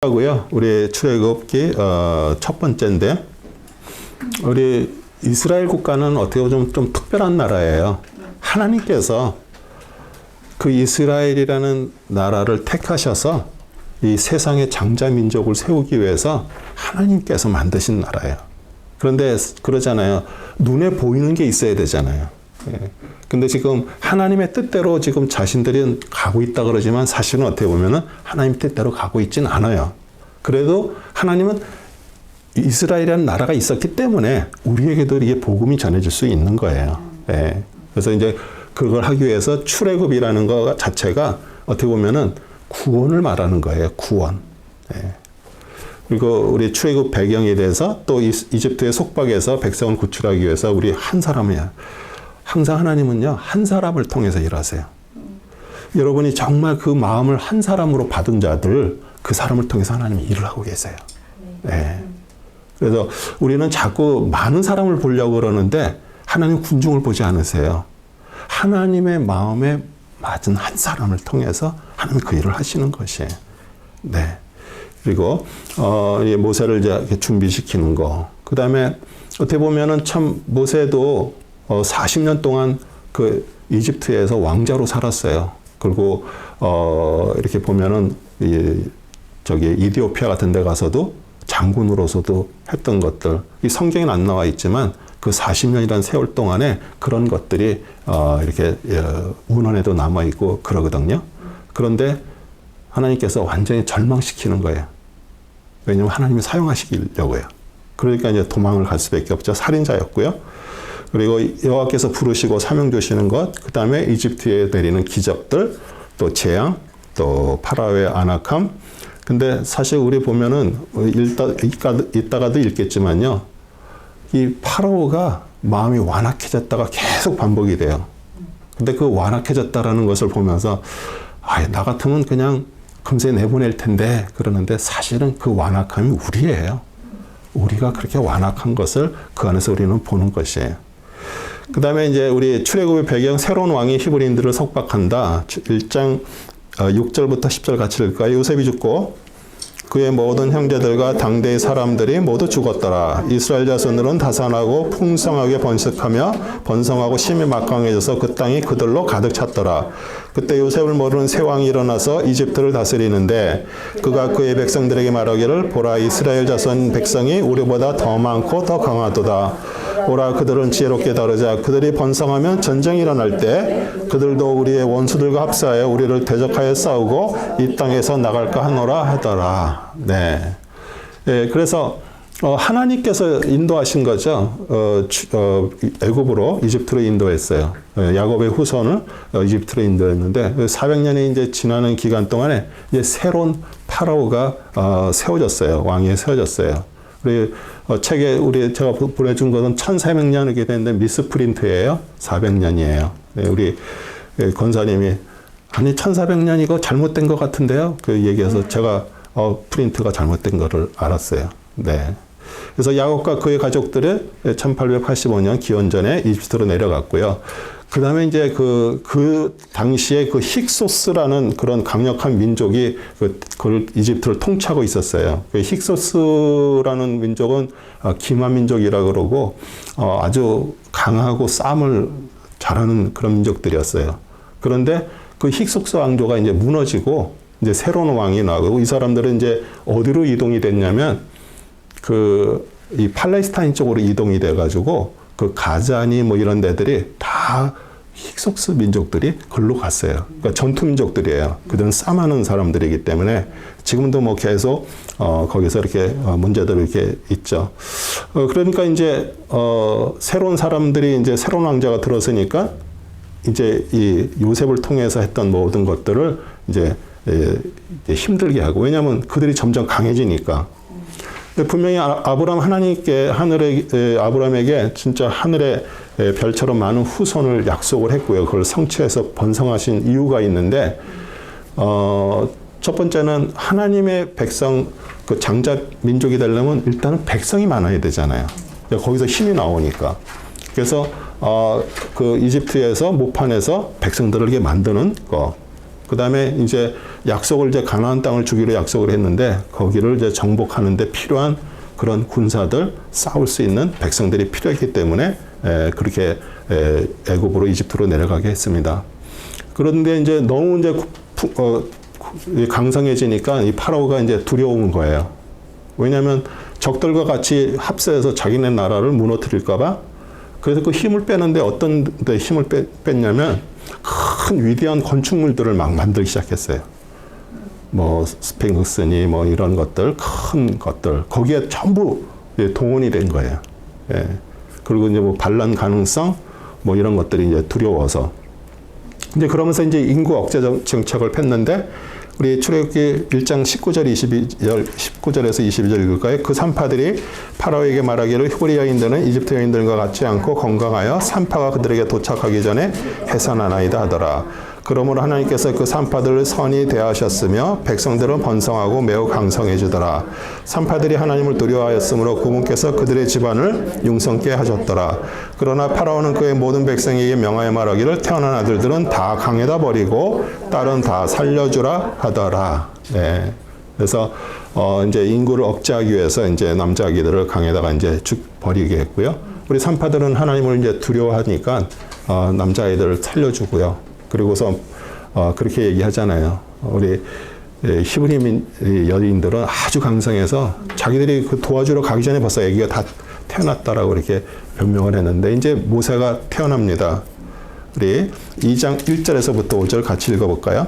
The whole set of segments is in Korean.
하고요. 우리 출애굽기 첫 번째인데, 우리 이스라엘 국가는 어떻게 보면 좀 특별한 나라예요. 하나님께서 그 이스라엘이라는 나라를 택하셔서 이 세상의 장자 민족을 세우기 위해서 하나님께서 만드신 나라예요. 그런데 그러잖아요. 눈에 보이는 게 있어야 되잖아요. 근데 지금 하나님의 뜻대로 지금 자신들이 가고 있다 그러지만 사실은 어떻게 보면은 하나님 뜻대로 가고 있진 않아요. 그래도 하나님은 이스라엘이라는 나라가 있었기 때문에 우리에게도 이게 복음이 전해질 수 있는 거예요. 예. 그래서 이제 그걸 하기 위해서 출애굽이라는 거 자체가 어떻게 보면은 구원을 말하는 거예요. 구원. 예. 그리고 우리 출애굽 배경에 대해서 또 이집트의 속박에서 백성을 구출하기 위해서 우리 한 사람이야. 항상 하나님은요, 한 사람을 통해서 일하세요. 여러분이 정말 그 마음을 한 사람으로 받은 자들, 그 사람을 통해서 하나님이 일을 하고 계세요. 네. 그래서 우리는 자꾸 많은 사람을 보려고 그러는데 하나님 군중을 보지 않으세요. 하나님의 마음에 맞은 한 사람을 통해서 하나님이 그 일을 하시는 것이에요. 네. 그리고 모세를 이제 준비시키는 거. 그 다음에 어떻게 보면은 참 모세도 40년 동안 그 이집트에서 왕자로 살았어요. 그리고 이렇게 보면은 저기 이디오피아 같은 데 가서도 장군으로서도 했던 것들. 이 성경에는 안 나와 있지만 그 40년이라는 세월 동안에 그런 것들이 이렇게 문헌에도 남아 있고 그러거든요. 그런데 하나님께서 완전히 절망시키는 거예요. 왜냐하면 하나님이 사용하시려고요. 그러니까 이제 도망을 갈 수밖에 없죠. 살인자였고요. 그리고 여호와께서 부르시고 사명 주시는 것, 그 다음에 이집트에 내리는 기적들, 또 재앙, 또 파라오의 안악함. 근데 사실 우리 보면은 이따가도 읽겠지만요, 이 파라오가 마음이 완악해졌다가 계속 반복이 돼요. 근데 그 완악해졌다라는 것을 보면서 나 같으면 그냥 금세 내보낼 텐데 그러는데 사실은 그 완악함이 우리예요. 우리가 그렇게 완악한 것을 그 안에서 우리는 보는 것이에요. 그 다음에 이제 우리 출애굽의 배경, 새로운 왕이 히브리인들을 속박한다. 1장 6절부터 10절 같이 읽을까요? 요셉이 죽고 그의 모든 형제들과 당대의 사람들이 모두 죽었더라. 이스라엘 자손들은 다산하고 풍성하게 번성하고 심히 막강해져서 그 땅이 그들로 가득 찼더라. 그때 요셉을 모르는 새 왕이 일어나서 이집트를 다스리는데 그가 그의 백성들에게 말하기를 보라, 이스라엘 자손 백성이 우리보다 더 많고 더 강하도다. 오라, 그들은 지혜롭게 다르자. 그들이 번성하면 전쟁이 일어날 때 그들도 우리의 원수들과 합사하여 우리를 대적하여 싸우고 이 땅에서 나갈까 하노라 하더라. 네. 예, 그래서 하나님께서 인도하신 거죠. 애굽으로 이집트로 인도했어요. 야곱의 후손을 이집트로 인도했는데 400년이 이제 지나는 기간 동안에 이제 새로운 파라오가 세워졌어요. 왕이 세워졌어요. 우리 책에 제가 보내준 것은 1400년 이렇게 되는데 미스프린트예요. 400년이에요. 네, 우리 권사님이 아니 1400년 이거 잘못된 것 같은데요. 그 얘기해서 제가 프린트가 잘못된 거를 알았어요. 네. 그래서 야곱과 그의 가족들은 1885년 기원전에 이집트로 내려갔고요. 그 다음에 이제 그 당시에 그 힉소스라는 그런 강력한 민족이 그걸 이집트를 통치하고 있었어요. 그 힉소스라는 민족은 기마 민족이라 그러고 아주 강하고 싸움을 잘하는 그런 민족들이었어요. 그런데 그 힉소스 왕조가 이제 무너지고 이제 새로운 왕이 나오고 이 사람들은 이제 어디로 이동이 됐냐면 이 팔레스타인 쪽으로 이동이 돼가지고 그 가자니 뭐 이런 데들이 다 힉소스 민족들이 글로 갔어요. 그러니까 전투 민족들이에요. 그들은 싸움하는 사람들이기 때문에 지금도 뭐 계속 거기서 이렇게 문제들이 이렇게 있죠. 그러니까 이제 새로운 사람들이 이제 새로운 왕자가 들어서니까 이제 이 요셉을 통해서 했던 모든 것들을 이제 힘들게 하고, 왜냐하면 그들이 점점 강해지니까. 분명히 아브라함에게 진짜 하늘의 별처럼 많은 후손을 약속을 했고요. 그걸 성취해서 번성하신 이유가 있는데, 첫 번째는 하나님의 백성, 그 장자 민족이 되려면 일단은 백성이 많아야 되잖아요. 거기서 힘이 나오니까. 그래서 그 이집트에서 모판에서 백성들을 이렇게 만드는 거. 그 다음에 이제 약속을 이제 가나안 땅을 주기로 약속을 했는데 거기를 이제 정복하는데 필요한 그런 군사들 싸울 수 있는 백성들이 필요했기 때문에 그렇게 애굽으로 이집트로 내려가게 했습니다. 그런데 이제 너무 이제 강성해지니까 이 파라오가 이제 두려운 거예요. 왜냐하면 적들과 같이 합세해서 자기네 나라를 무너뜨릴까봐. 그래서 그 힘을 빼는데 어떤 데 힘을 뺐냐면 큰 위대한 건축물들을 막 만들기 시작했어요. 뭐 스핑크스니 뭐 이런 것들, 큰 것들 거기에 전부 동원이 된 거예요. 예. 그리고 이제 뭐 반란 가능성 뭐 이런 것들이 이제 두려워서. 이제 그러면서 이제 인구 억제 정책을 폈는데 우리 출애굽기 1장 19절에서 22절 읽을까요? 그 산파들이 파라오에게 말하기를 히브리 여인들은 이집트 여인들과 같지 않고 건강하여 산파가 그들에게 도착하기 전에 해산하나이다 하더라. 그러므로 하나님께서 그 산파들을 선히 대하셨으며 백성들은 번성하고 매우 강성해지더라. 산파들이 하나님을 두려워하였으므로 그분께서 그들의 집안을 융성케 하셨더라. 그러나 파라오는 그의 모든 백성에게 명하여 말하기를 태어난 아들들은 다 강에다 버리고 딸은 다 살려주라 하더라. 네. 그래서 이제 인구를 억제하기 위해서 이제 남자 아기들을 강에다가 이제 버리게 했고요. 우리 산파들은 하나님을 이제 두려워하니까 남자 아이들을 살려주고요. 그리고서 그렇게 얘기하잖아요. 우리 히브리 여인들은 아주 강성해서 자기들이 그 도와주러 가기 전에 벌써 아기가 다 태어났다라고 이렇게 변명을 했는데 이제 모세가 태어납니다. 우리 2장 1절에서부터 5절 같이 읽어볼까요?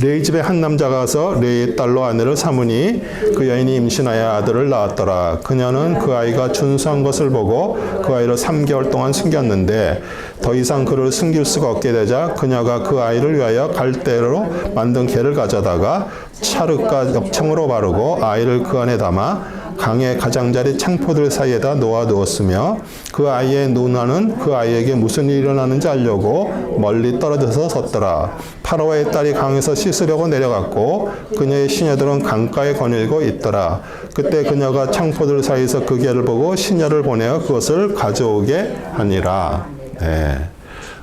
레위 집에 한 남자가 가서 레위의 딸로 아내를 삼으니 그 여인이 임신하여 아들을 낳았더라. 그녀는 그 아이가 준수한 것을 보고 그 아이를 3개월 동안 숨겼는데 더 이상 그를 숨길 수가 없게 되자 그녀가 그 아이를 위하여 갈대로 만든 개를 가져다가 찰흙과 역청으로 바르고 아이를 그 안에 담아 강의 가장자리 창포들 사이에다 놓아두었으며 그 아이의 누나는 그 아이에게 무슨 일이 일어나는지 알려고 멀리 떨어져서 섰더라. 파라오의 딸이 강에서 씻으려고 내려갔고 그녀의 시녀들은 강가에 거닐고 있더라. 그때 그녀가 창포들 사이에서 그 개를 보고 시녀를 보내어 그것을 가져오게 하니라. 네.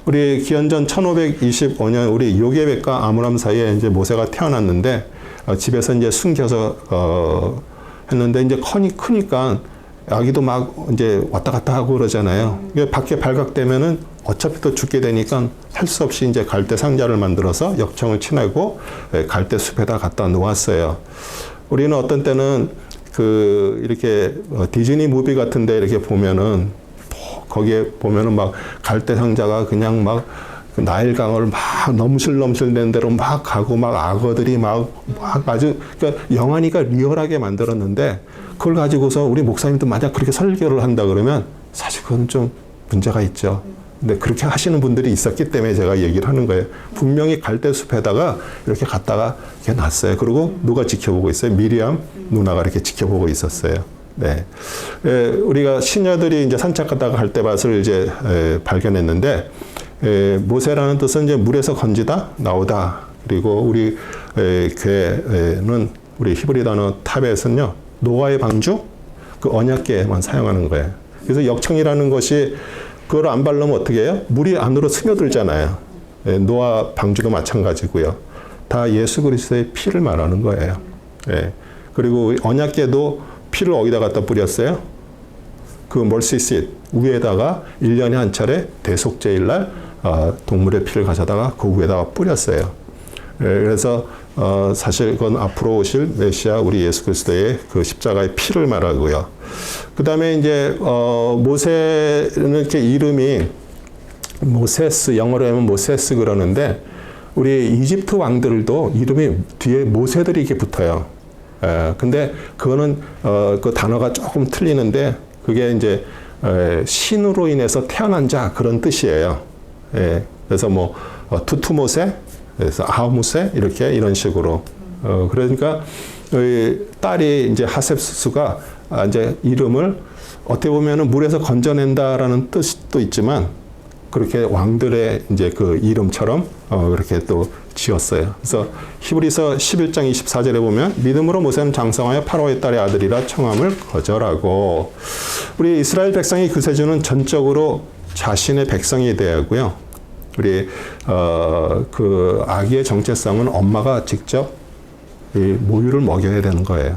우리 기원전 1525년 우리 요게벳과 아므람 사이에 이제 모세가 태어났는데 집에서 이제 숨겨서 했는데 이제 크니까 아기도 막 이제 왔다 갔다 하고 그러잖아요. 밖에 발각되면은 어차피 또 죽게 되니까 할 수 없이 이제 갈대 상자를 만들어서 역청을 치내고 갈대 숲에다 갖다 놓았어요. 우리는 어떤 때는 그 이렇게 디즈니 무비 같은데 이렇게 보면은 거기에 보면은 막 갈대 상자가 그냥 막 나일강을 막 넘실넘실 된 대로 막 가고 막 악어들이 막 아주 그러니까 영환이가 리얼하게 만들었는데 그걸 가지고서 우리 목사님도 만약 그렇게 설교를 한다 그러면 사실 그건 좀 문제가 있죠. 근데 그렇게 하시는 분들이 있었기 때문에 제가 얘기를 하는 거예요. 분명히 갈대숲에다가 이렇게 갔다가 이렇게 놨어요. 그리고 누가 지켜보고 있어요? 미리암 누나가 이렇게 지켜보고 있었어요. 네. 우리가 시녀들이 이제 산책하다가 갈대밭을 이제 발견했는데 모세라는 뜻은 이제 물에서 건지다 나오다. 그리고 우리 교회는 우리 히브리 단어 탑에서는요 노아의 방주 그 언약궤만 사용하는 거예요. 그래서 역청이라는 것이 그걸 안 바르면 어떻게 해요? 물이 안으로 스며들잖아요. 노아 방주도 마찬가지고요. 다 예수 그리스도의 피를 말하는 거예요. 그리고 언약궤도 피를 어디다 갖다 뿌렸어요? 그 멀시싯 위에다가 1년에 한 차례 대속제일 날 동물의 피를 가져다가 그 위에다가 뿌렸어요. 그래서 사실 그건 앞으로 오실 메시아 우리 예수 그리스도의 그 십자가의 피를 말하고요. 그 다음에 이제 모세는 이렇게 이름이 모세스, 영어로 하면 모세스 그러는데 우리 이집트 왕들도 이름이 뒤에 모세들이 이렇게 붙어요. 근데 그거는 그 단어가 조금 틀리는데 그게 이제 신으로 인해서 태어난 자 그런 뜻이에요. 그래서 뭐 투투모세, 그래서 아우무세 이렇게 이런 식으로 그러니까 딸이 이제 하셉수가 이제 이름을 어떻게 보면은 물에서 건져낸다라는 뜻도 있지만 그렇게 왕들의 이제 그 이름처럼 그렇게 또 지었어요. 그래서 히브리서 11장 24절에 보면 믿음으로 모세는 장성하여 파라오의 딸의 아들이라 청함을 거절하고 우리 이스라엘 백성의 구세주는 전적으로 자신의 백성이 되었고요. 우리 그 아기의 정체성은 엄마가 직접 이 모유를 먹여야 되는 거예요.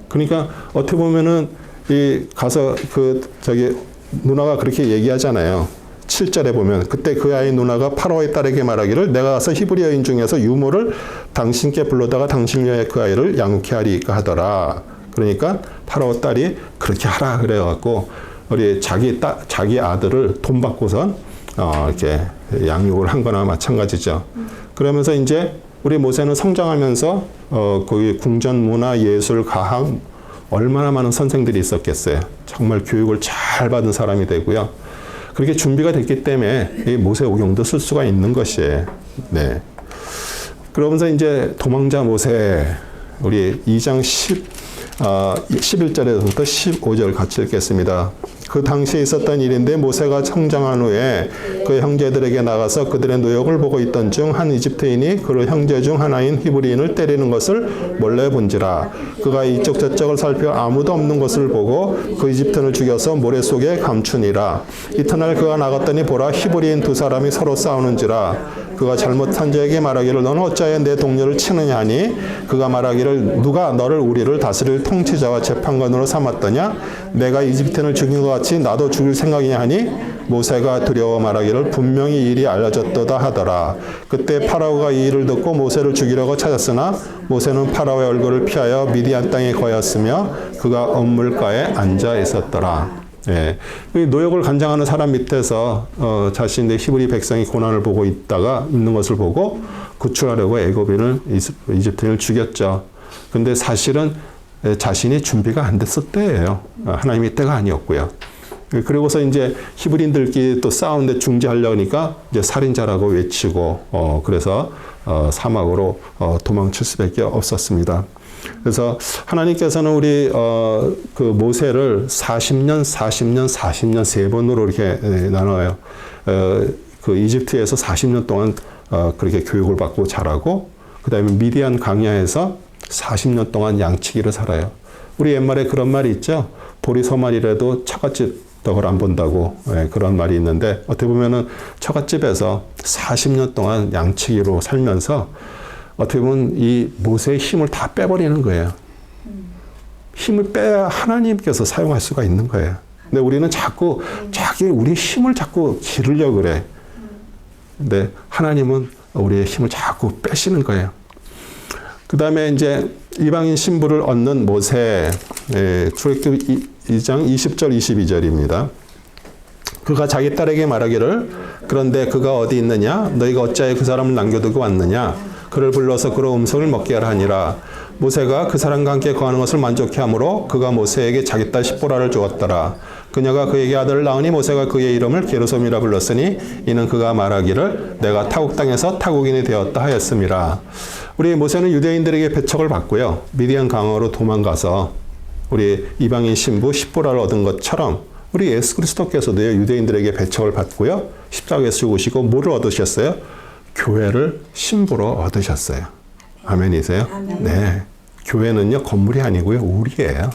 그러니까 어떻게 보면은 이 가서 그 저기 누나가 그렇게 얘기하잖아요. 7절에 보면 그때 그 아이 누나가 파라오의 딸에게 말하기를 내가 가서 히브리 여인 중에서 유모를 당신께 불러다가 당신 여의 그 아이를 양육케 하리까 하더라. 그러니까 파라오 딸이 그렇게 하라 그래갖고 우리 자기 아들을 돈 받고선 이렇게 양육을 한 거나 마찬가지죠. 그러면서 이제 우리 모세는 성장하면서 거기 궁전 문화, 예술, 가학 얼마나 많은 선생들이 있었겠어요. 정말 교육을 잘 받은 사람이 되고요. 그렇게 준비가 됐기 때문에 이 모세오경도 쓸 수가 있는 것이에요. 네. 그러면서 이제 도망자 모세 우리 2장 11절에서부터 15절 같이 읽겠습니다. 그 당시에 있었던 일인데 모세가 성장한 후에 그 형제들에게 나가서 그들의 노역을 보고 있던 중 한 이집트인이 그를 형제 중 하나인 히브리인을 때리는 것을 몰래 본지라. 그가 이쪽 저쪽을 살펴 아무도 없는 것을 보고 그 이집트인을 죽여서 모래 속에 감추니라. 이튿날 그가 나갔더니 보라 히브리인 두 사람이 서로 싸우는지라. 그가 잘못한 자에게 말하기를 너는 어찌하여 내 동료를 치느냐 하니 그가 말하기를 누가 너를 우리를 다스릴 통치자와 재판관으로 삼았더냐. 내가 이집트인을 죽인 것 같이 나도 죽일 생각이냐 하니 모세가 두려워 말하기를 분명히 일이 알려졌도다 하더라. 그때 파라오가 이 일을 듣고 모세를 죽이려고 찾았으나 모세는 파라오의 얼굴을 피하여 미디안 땅에 거였으며 그가 언물가에 앉아 있었더라. 예. 노역을 관장하는 사람 밑에서 자신의 히브리 백성이 고난을 보고 있는 것을 보고 구출하려고 이집트인을 죽였죠. 근데 사실은 자신이 준비가 안 됐을 때예요. 하나님의 때가 아니었고요. 그리고서 이제 히브리인들끼리 또 싸우는데 중재하려고 하니까 이제 살인자라고 외치고 그래서 사막으로 도망칠 수밖에 없었습니다. 그래서 하나님께서는 우리 그 모세를 40년 세 번으로 이렇게 나눠요. 그 이집트에서 40년 동안 그렇게 교육을 받고 자라고 그다음에 미디안 광야에서 40년 동안 양치기를 살아요. 우리 옛말에 그런 말이 있죠. 보리 서말이라도 처갓집 덕을 안 본다고 그런 말이 있는데 어떻게 보면은 처갓집에서 40년 동안 양치기로 살면서 어떻게 보면 이 모세의 힘을 다 빼버리는 거예요. 힘을 빼야 하나님께서 사용할 수가 있는 거예요. 근데 우리는 자꾸 우리의 힘을 자꾸 기르려고 그래. 근데 하나님은 우리의 힘을 자꾸 빼시는 거예요. 그 다음에 이제 이방인 신부를 얻는 모세, 출애굽기 2장 20절 22절입니다. 그가 자기 딸에게 말하기를 그런데 그가 어디 있느냐? 너희가 어찌하여 그 사람을 남겨두고 왔느냐? 그를 불러서 그로 음식을 먹게 하라 하니라. 모세가 그 사람과 함께 거하는 것을 만족해 하므로 그가 모세에게 자기 딸 십보라를 주었더라. 그녀가 그에게 아들을 낳으니 모세가 그의 이름을 게르솜이라 불렀으니 이는 그가 말하기를 내가 타국 땅에서 타국인이 되었다 하였음이라. 우리 모세는 유대인들에게 배척을 받고요. 미디안 강으로 도망가서 우리 이방인 신부 십보라를 얻은 것처럼 우리 예수 그리스도께서도 유대인들에게 배척을 받고요. 십자가에 죽으시고 뭐를 얻으셨어요? 교회를 신부로 얻으셨어요. 아멘이세요? 아멘. 네. 교회는요, 건물이 아니고요, 우리예요.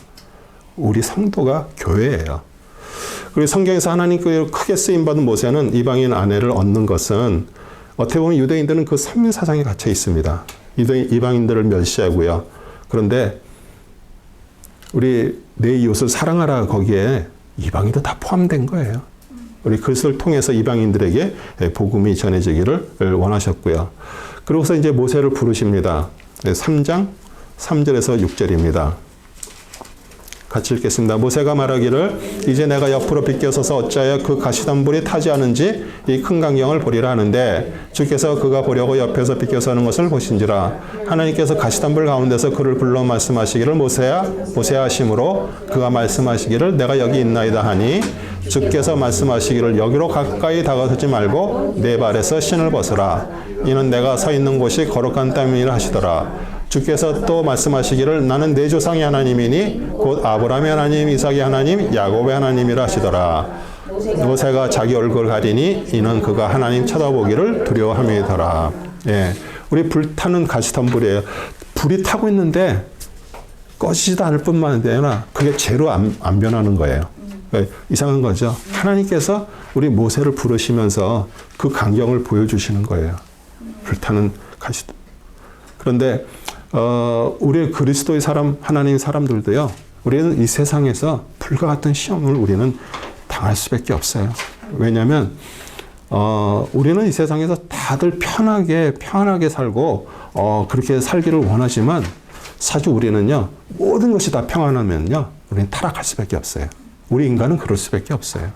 우리 성도가 교회예요. 그리고 성경에서 하나님께 크게 쓰임받은 모세는 이방인 아내를 얻는 것은 어떻게 보면 유대인들은 그 선민사상에 갇혀 있습니다. 이방인들을 멸시하고요. 그런데 우리 내 이웃을 사랑하라 거기에 이방인도 다 포함된 거예요. 우리 그리스도를 통해서 이방인들에게 복음이 전해지기를 원하셨고요. 그러고서 이제 모세를 부르십니다. 3장 3절에서 6절입니다. 같이 읽겠습니다. 모세가 말하기를 이제 내가 옆으로 비껴서서 어찌하여 그 가시덤불이 타지 않은지 이 큰 광경을 보리라 하는데 주께서 그가 보려고 옆에서 비껴서 하는 것을 보신지라. 하나님께서 가시덤불 가운데서 그를 불러 말씀하시기를 모세야 모세야 하심으로 그가 말씀하시기를 내가 여기 있나이다 하니 주께서 말씀하시기를 여기로 가까이 다가서지 말고 내 발에서 신을 벗으라. 이는 내가 서 있는 곳이 거룩한 땅이라 하시더라. 주께서 또 말씀하시기를 나는 내 조상의 하나님이니 곧 아브라함의 하나님, 이삭의 하나님, 야곱의 하나님이라 하시더라. 모세가 자기 얼굴을 가리니 이는 그가 하나님 쳐다보기를 두려워함이더라. 예, 우리 불타는 가시덤불이에요. 불이 타고 있는데 꺼지지도 않을 뿐만 아니라 그게 죄로 안 변하는 거예요. 이상한 거죠. 하나님께서 우리 모세를 부르시면서 그 광경을 보여주시는 거예요. 불타는 가시. 그런데 우리 그리스도의 사람, 하나님의 사람들도요. 우리는 이 세상에서 불과 같은 시험을 우리는 당할 수밖에 없어요. 왜냐하면 우리는 이 세상에서 다들 편하게 살고 그렇게 살기를 원하지만 사실 우리는요. 모든 것이 다 평안하면요. 우리는 타락할 수밖에 없어요. 우리 인간은 그럴 수밖에 없어요.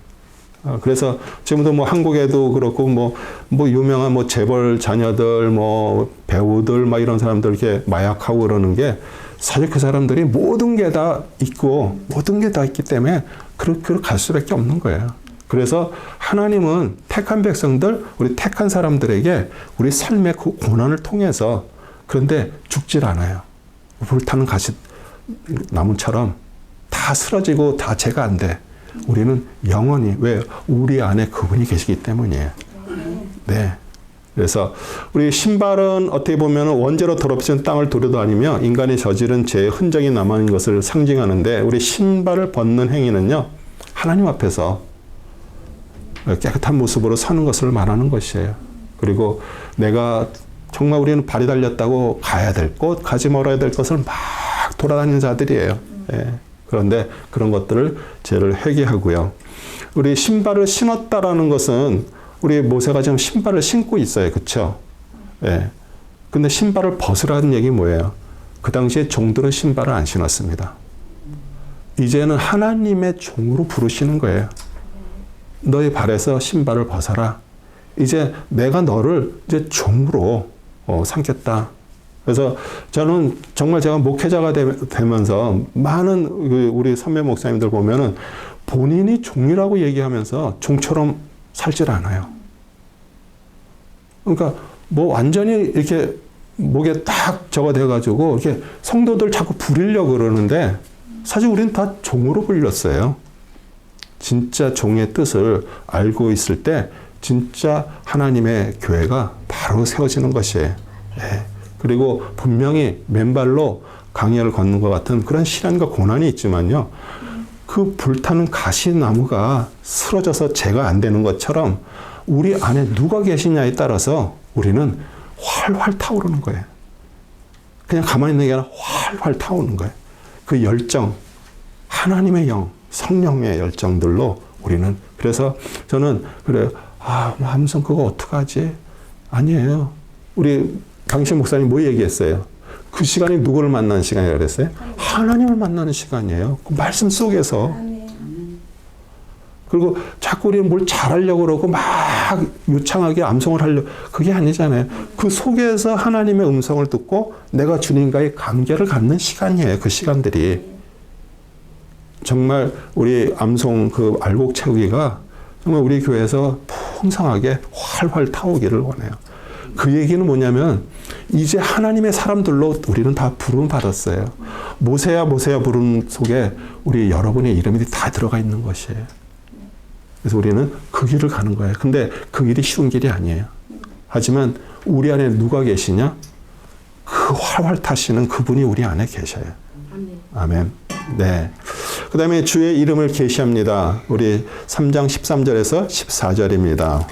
그래서 지금도 뭐 한국에도 그렇고 뭐 유명한 뭐 재벌 자녀들 뭐 배우들 막 이런 사람들 이렇게 마약하고 그러는 게 사실 그 사람들이 모든 게 다 있고 모든 게 다 있기 때문에 그렇게 갈 수밖에 없는 거예요. 그래서 하나님은 택한 백성들, 우리 택한 사람들에게 우리 삶의 그 고난을 통해서 그런데 죽질 않아요. 불타는 가시 나무처럼 다 쓰러지고 다 제가 안 돼. 우리는 영원히 왜 우리 안에 그분이 계시기 때문이에요. 네. 그래서 우리 신발은 어떻게 보면 원죄로 더럽혀진 땅을 도려다니며 인간이 저지른 죄의 흔적이 남아있는 것을 상징하는데 우리 신발을 벗는 행위는요. 하나님 앞에서 깨끗한 모습으로 사는 것을 말하는 것이에요. 그리고 내가 정말 우리는 발이 달렸다고 가야 될 곳, 가지 말아야 될 것을 막 돌아다니는 자들이에요. 예. 그런데 그런 것들을 죄를 회개하고요. 우리 신발을 신었다라는 것은 우리 모세가 지금 신발을 신고 있어요. 그렇죠? 예. 근데 신발을 벗으라는 얘기 뭐예요? 그 당시에 종들은 신발을 안 신었습니다. 이제는 하나님의 종으로 부르시는 거예요. 너의 발에서 신발을 벗어라. 이제 내가 너를 이제 종으로 삼겠다. 그래서 저는 정말 제가 목회자가 되면서 많은 우리 선배 목사님들 보면은 본인이 종이라고 얘기하면서 종처럼 살질 않아요. 그러니까 뭐 완전히 이렇게 목에 딱 저거 돼가지고 이렇게 성도들 자꾸 부리려고 그러는데 사실 우리는 다 종으로 불렸어요. 진짜 종의 뜻을 알고 있을 때 진짜 하나님의 교회가 바로 세워지는 것이에요. 네. 그리고 분명히 맨발로 강야를 걷는 것 같은 그런 시련과 고난이 있지만요. 그 불타는 가시나무가 쓰러져서 재가 안 되는 것처럼 우리 안에 누가 계시냐에 따라서 우리는 활활 타오르는 거예요. 그냥 가만히 있는 게 아니라 활활 타오르는 거예요. 그 열정, 하나님의 영, 성령의 열정들로 우리는 그래서 저는 그래요. 함성 그거 어떡하지? 아니에요. 우리 당신 목사님 뭐 얘기했어요? 그 시간이 누구를 만나는 시간이라고 그랬어요? 하나님을 만나는 시간이에요. 그 말씀 속에서. 그리고 자꾸 우리는 뭘 잘하려고 그러고 막 유창하게 암송을 하려고 그게 아니잖아요. 그 속에서 하나님의 음성을 듣고 내가 주님과의 관계를 갖는 시간이에요. 그 시간들이. 정말 우리 암송 그 알곡 채우기가 정말 우리 교회에서 풍성하게 활활 타오기를 원해요. 그 얘기는 뭐냐면 이제 하나님의 사람들로 우리는 다 부름 받았어요. 모세야 부름 속에 우리 여러분의 이름이 다 들어가 있는 것이에요. 그래서 우리는 그 길을 가는 거예요. 근데 그 길이 쉬운 길이 아니에요. 하지만 우리 안에 누가 계시냐? 그 활활 타시는 그분이 우리 안에 계셔요. 아멘. 네. 그 다음에 주의 이름을 계시합니다. 우리 3장 13절에서 14절입니다.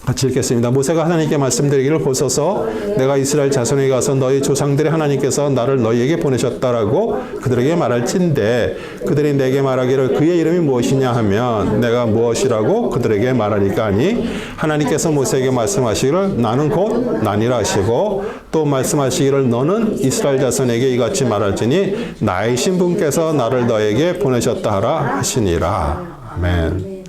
같이 읽겠습니다. 모세가 하나님께 말씀드리기를 보소서 내가 이스라엘 자손에게 가서 너희 조상들의 하나님께서 나를 너희에게 보내셨다라고 그들에게 말할진대 그들이 내게 말하기를 그의 이름이 무엇이냐 하면 내가 무엇이라고 그들에게 말하니까 하니 하나님께서 모세에게 말씀하시기를 나는 곧 나니라 하시고 또 말씀하시기를 너는 이스라엘 자손에게 이같이 말할지니 나의 신분께서 나를 너에게 보내셨다 하라 하시니라. 아멘.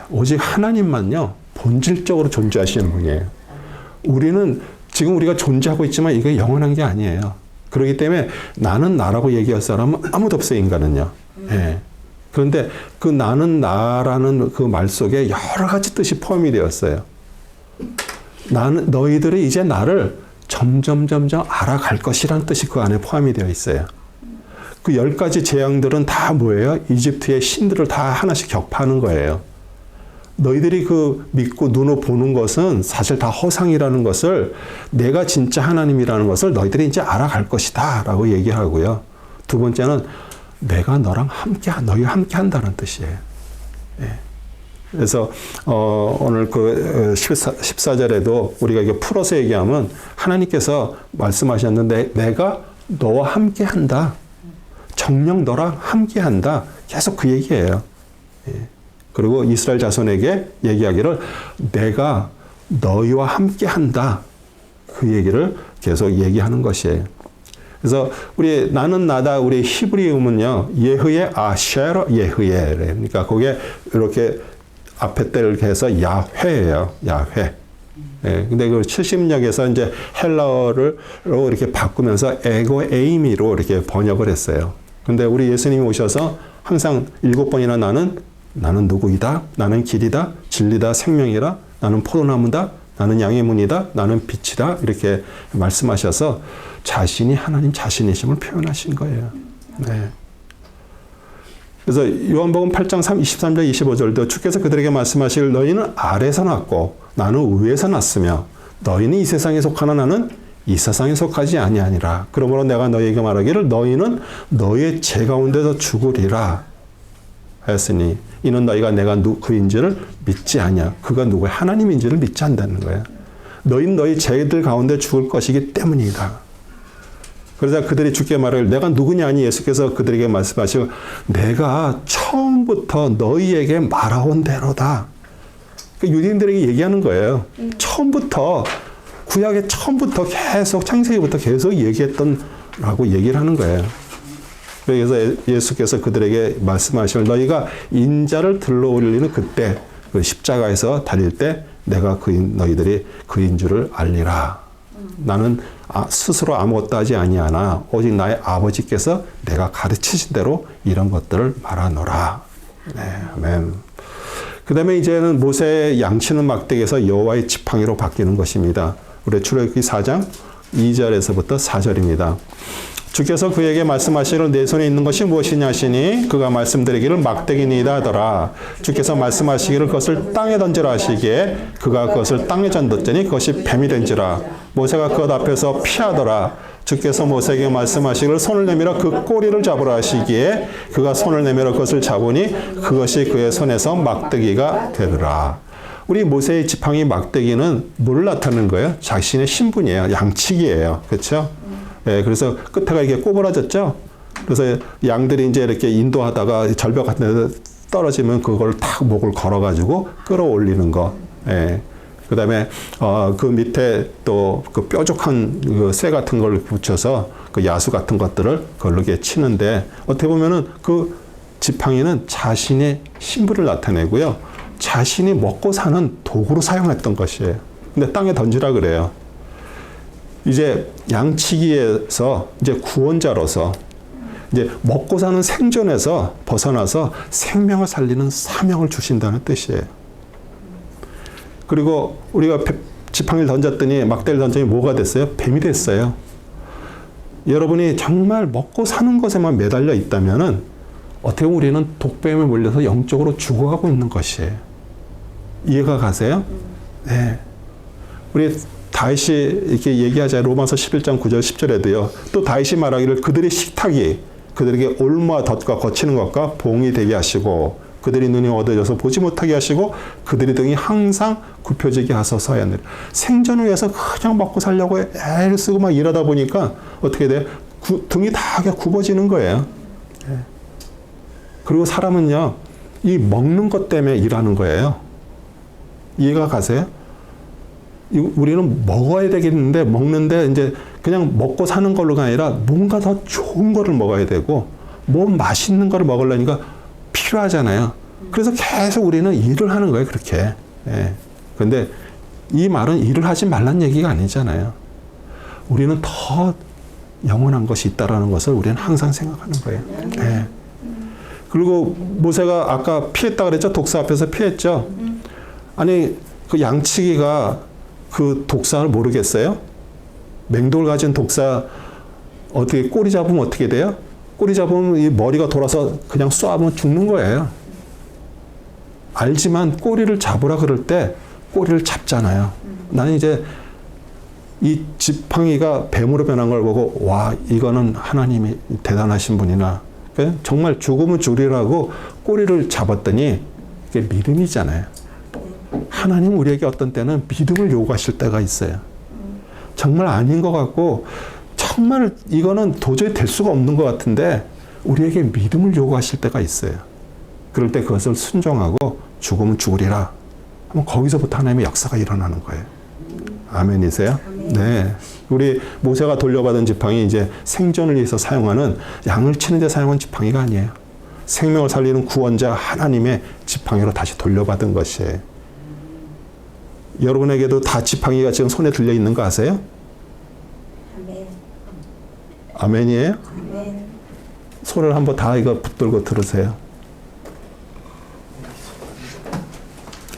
오직 하나님만요. 본질적으로 존재하시는 분이에요. 우리는 지금 우리가 존재하고 있지만 이게 영원한 게 아니에요. 그렇기 때문에 나는 나라고 얘기할 사람은 아무도 없어요. 인간은요. 예. 그런데 그 나는 나라는 그 말 속에 여러 가지 뜻이 포함이 되었어요. 나는 너희들이 이제 나를 점점 알아갈 것이라는 뜻이 그 안에 포함이 되어 있어요. 그 10가지 재앙들은 다 뭐예요? 이집트의 신들을 다 하나씩 격파하는 거예요. 너희들이 그 믿고 눈으로 보는 것은 사실 다 허상이라는 것을 내가 진짜 하나님이라는 것을 너희들이 이제 알아갈 것이다 라고 얘기하고요. 두 번째는 내가 너랑 너희와 함께 한다는 뜻이에요. 그래서 오늘 그 14절에도 우리가 이게 풀어서 얘기하면 하나님께서 말씀하셨는데 내가 너와 함께 한다. 정녕 너랑 함께 한다. 계속 그 얘기예요. 그리고 이스라엘 자손에게 얘기하기를 내가 너희와 함께 한다. 그 얘기를 계속 얘기하는 것이에요. 그래서 우리 나는 나다 우리 히브리음은요. 예흐예 아쉐르 예흐예. 그러니까 거기에 이렇게 앞에 때를 해서 야훼예요. 야훼. 근데 그 70년에서 이제 헬라어로 이렇게 바꾸면서 에고 에이미로 이렇게 번역을 했어요. 근데 우리 예수님이 오셔서 항상 7번이나 나는 누구이다. 나는 길이다. 진리다. 생명이라. 나는 포도나무다. 나는 양의 문이다. 나는 빛이다. 이렇게 말씀하셔서 자신이 하나님 자신이심을 표현하신 거예요. 네. 그래서 요한복음 8장 23절 25절도 주께서 그들에게 말씀하시길 너희는 아래에서 났고 나는 위에서 났으며 너희는 이 세상에 속하나 나는 이 세상에 속하지 아니하니라. 그러므로 내가 너희에게 말하기를 너희는 너희의 죄 가운데서 죽으리라 하였으니 이는 너희가 내가 그인지를 믿지 아니야. 그가 누구야? 하나님인지를 믿지 않는다는 거예요. 너희는 너희 죄들 가운데 죽을 것이기 때문이다. 그러자 그들이 주께 말하길 내가 누구냐 하니 예수께서 그들에게 말씀하시고 내가 처음부터 너희에게 말하온 대로다. 그러니까 유대인들에게 얘기하는 거예요. 처음부터 구약의 처음부터 계속 창세기부터 계속 얘기했던 라고 얘기를 하는 거예요. 그래서 예수께서 그들에게 말씀하시길 너희가 인자를 들러 올리는 그때 그 십자가에서 달릴 때 내가 너희들이 그인 줄을 알리라. 나는 스스로 아무것도 하지 아니하나 오직 나의 아버지께서 내가 가르치신 대로 이런 것들을 말하노라. 네, 아멘. 그 다음에 이제는 모세의 양치는 막대기에서 여호와의 지팡이로 바뀌는 것입니다. 우리 출애굽기 4장 2절에서부터 4절입니다. 주께서 그에게 말씀하시기를 내 손에 있는 것이 무엇이냐 하시니 그가 말씀드리기를 막대기니이다 하더라. 주께서 말씀하시기를 그것을 땅에 던지라 하시기에 그가 그것을 땅에 던졌더니 그것이 뱀이 된지라. 모세가 그것 앞에서 피하더라. 주께서 모세에게 말씀하시기를 손을 내밀어 그 꼬리를 잡으라 하시기에 그가 손을 내밀어 그것을 잡으니 그것이 그의 손에서 막대기가 되더라. 우리 모세의 지팡이 막대기는 뭘 나타내는 거예요? 자신의 신분이에요. 양치기예요. 그렇죠? 예, 그래서 끝에가 이렇게 꼬부라졌죠? 그래서 양들이 이제 이렇게 인도하다가 절벽 같은 데 떨어지면 그걸 탁 목을 걸어가지고 끌어올리는 거. 예. 그 다음에, 그 밑에 또 그 뾰족한 그 쇠 같은 걸 붙여서 그 야수 같은 것들을 그걸로 이렇게 치는데 어떻게 보면은 그 지팡이는 자신의 신분을 나타내고요. 자신이 먹고 사는 도구로 사용했던 것이에요. 근데 땅에 던지라 그래요. 이제 양치기에서 이제 구원자로서 이제 먹고 사는 생존에서 벗어나서 생명을 살리는 사명을 주신다는 뜻이에요. 그리고 우리가 지팡이를 던졌더니 막대를 던졌더니 뭐가 됐어요? 뱀이 됐어요. 여러분이 정말 먹고 사는 것에만 매달려 있다면은 어떻게 보면 우리는 독뱀에 물려서 영적으로 죽어가고 있는 것이에요. 이해가 가세요? 네. 우리 다윗이 이렇게 얘기하자 로마서 11장 9절 10절에도요. 또 다윗이 말하기를 그들의 식탁이 그들에게 올무와 덫과 거치는 것과 봉이 되게 하시고 그들이 눈이 어두워져서 보지 못하게 하시고 그들의 등이 항상 굽혀지게 하소서 하였느니라. 생존을 위해서 그냥 먹고 살려고 애를 쓰고 막 일하다 보니까 어떻게 돼요? 등이 다 굽어지는 거예요. 그리고 사람은요. 이 먹는 것 때문에 일하는 거예요. 이해가 가세요? 우리는 먹어야 되겠는데 먹는데 이제 그냥 먹고 사는 걸로가 아니라 뭔가 더 좋은 거를 먹어야 되고 뭐 맛있는 거를 먹으려니까 필요하잖아요. 그래서 계속 우리는 일을 하는 거예요. 그렇게. 그런데 이 말은 일을 하지 말란 얘기가 아니잖아요. 우리는 더 영원한 것이 있다라는 것을 우리는 항상 생각하는 거예요. 네. 그리고 모세가 아까 피했다 그랬죠? 독사 앞에서 피했죠? 아니 그 양치기가 그 독사를 모르겠어요? 맹독을 가진 독사 어떻게 꼬리 잡으면 어떻게 돼요? 꼬리 잡으면 이 머리가 돌아서 그냥 쏘면 죽는 거예요. 알지만 꼬리를 잡으라 그럴 때 꼬리를 잡잖아요. 나는 이제 이 지팡이가 뱀으로 변한 걸 보고 와 이거는 하나님이 대단하신 분이나 정말 죽으면 죽으라고 꼬리를 잡았더니 그게 믿음이잖아요. 하나님 우리에게 어떤 때는 믿음을 요구하실 때가 있어요. 정말 아닌 것 같고 정말 이거는 도저히 될 수가 없는 것 같은데 우리에게 믿음을 요구하실 때가 있어요. 그럴 때 그것을 순종하고 죽으면 죽으리라 하면 거기서부터 하나님의 역사가 일어나는 거예요. 아멘이세요? 네. 우리 모세가 돌려받은 지팡이 이제 생존을 위해서 사용하는 양을 치는 데 사용한 지팡이가 아니에요. 생명을 살리는 구원자 하나님의 지팡이로 다시 돌려받은 것이에요. 여러분에게도 다 지팡이가 지금 손에 들려 있는 거 아세요? 아멘. 아멘이에요? 아멘. 손을 한번 다 이거 붙들고 들으세요.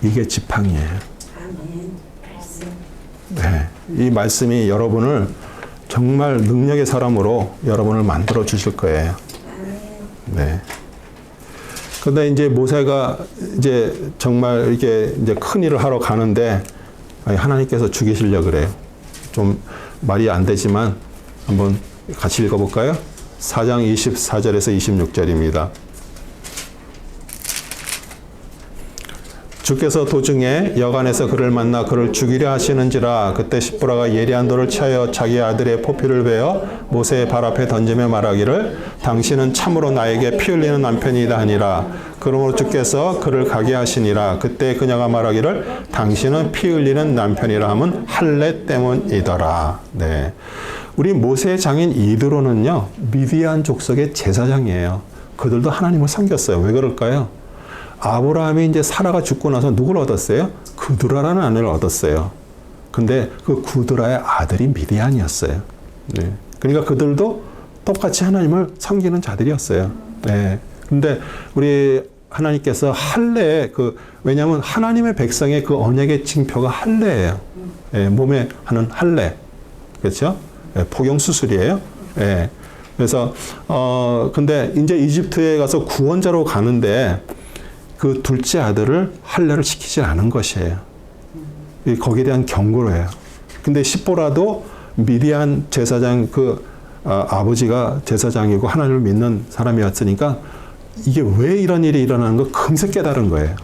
이게 지팡이에요. 아멘. 네, 이 말씀이 여러분을 정말 능력의 사람으로 여러분을 만들어 주실 거예요. 네. 근데 이제 모세가 이제 정말 이렇게 이제 큰 일을 하러 가는데 하나님께서 죽이시려 그래요. 좀 말이 안 되지만 한번 같이 읽어볼까요? 4장 24절에서 26절입니다. 주께서 도중에 여간에서 그를 만나 그를 죽이려 하시는지라. 그때 십보라가 예리한 돌을 취하여 자기 아들의 포피를 베어 모세의 발 앞에 던지며 말하기를 당신은 참으로 나에게 피 흘리는 남편이다 하니라. 그러므로 주께서 그를 가게 하시니라. 그때 그녀가 말하기를 당신은 피 흘리는 남편이라 함은 할례 때문이더라. 네. 우리 모세의 장인 이드로는요, 미디안 족속의 제사장이에요. 그들도 하나님을 섬겼어요. 왜 그럴까요? 아브라함이 이제 사라가 죽고 나서 누굴 얻었어요? 구드라라는 아내를 얻었어요. 근데 그 구드라의 아들이 미디안이었어요. 네. 그러니까 그들도 똑같이 하나님을 섬기는 자들이었어요. 네. 근데 우리 하나님께서 할례, 왜냐하면 하나님의 백성의 그 언약의 징표가 할례예요. 네. 몸에 하는 할례. 그렇죠? 네. 포경수술이에요. 네. 그래서, 근데 이제 이집트에 가서 구원자로 가는데 그 둘째 아들을 할례를 시키지 않은 것이에요. 거기에 대한 경고로예요. 근데 십보라도 미디안 제사장 아버지가 제사장이고 하나님을 믿는 사람이었으니까 이게 왜 이런 일이 일어나는 거 금세 깨달은 거예요.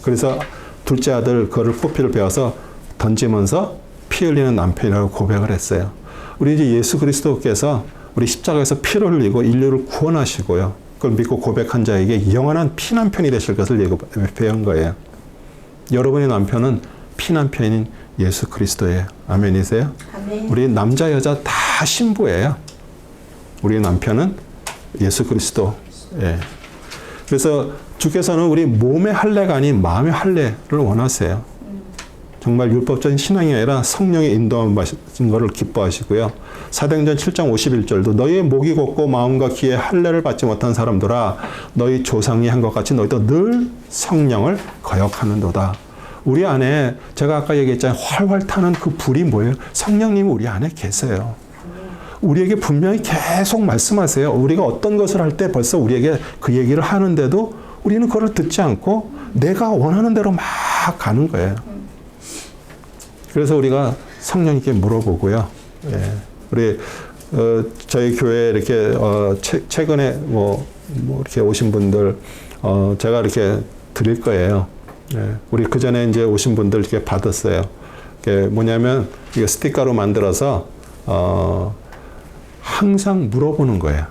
그래서 둘째 아들 그거를 포피를 베어서 던지면서 피 흘리는 남편이라고 고백을 했어요. 우리 이제 예수 그리스도께서 우리 십자가에서 피를 흘리고 인류를 구원하시고요. 그걸 믿고 고백한 자에게 영원한 피남편이 되실 것을 예고한 거예요. 여러분의 남편은 피남편인 예수 그리스도예요. 아멘이세요? 아멘. 우리 남자 여자 다 신부예요. 우리 남편은 예수 그리스도. 예. 그래서 주께서는 우리 몸의 할례가 아닌 마음의 할례를 원하세요. 정말 율법적인 신앙이 아니라 성령의 인도함을 받은 것을 기뻐하시고요. 사도행전 7장 51절도 너희의 목이 곱고 마음과 귀에 할례를 받지 못한 사람들아 너희 조상이 한 것 같이 너희도 늘 성령을 거역하는도다. 우리 안에 제가 아까 얘기했잖아요. 활활 타는 그 불이 뭐예요? 성령님이 우리 안에 계세요. 우리에게 분명히 계속 말씀하세요. 우리가 어떤 것을 할 때 벌써 우리에게 그 얘기를 하는데도 우리는 그걸 듣지 않고 내가 원하는 대로 막 가는 거예요. 그래서 우리가 성령님께 물어보고요. 예. 우리 저희 교회에 이렇게 최근에 이렇게 오신 분들 제가 이렇게 드릴 거예요. 예. 우리 그 전에 이제 오신 분들 이렇게 받았어요. 이게 뭐냐면 이게 스티커로 만들어서 항상 물어보는 거예요.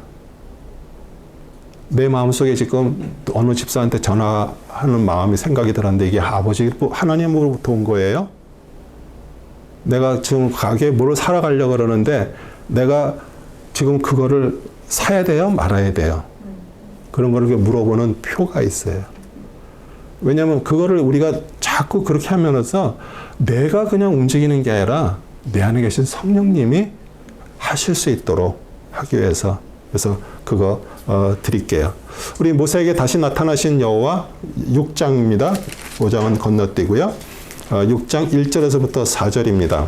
내 마음속에 지금 어느 집사한테 전화하는 마음이 생각이 들었는데 이게 아버지 하나님으로부터 온 거예요? 내가 지금 가게에 뭐를 사러 가려고 그러는데 내가 지금 그거를 사야 돼요? 말아야 돼요? 그런 거를 물어보는 표가 있어요. 왜냐하면 그거를 우리가 자꾸 그렇게 하면서 내가 그냥 움직이는 게 아니라 내 안에 계신 성령님이 하실 수 있도록 하기 위해서 그래서 그거 드릴게요. 우리 모세에게 다시 나타나신 여호와 6장입니다. 5장은 건너뛰고요. 6장 1절에서부터 4절입니다.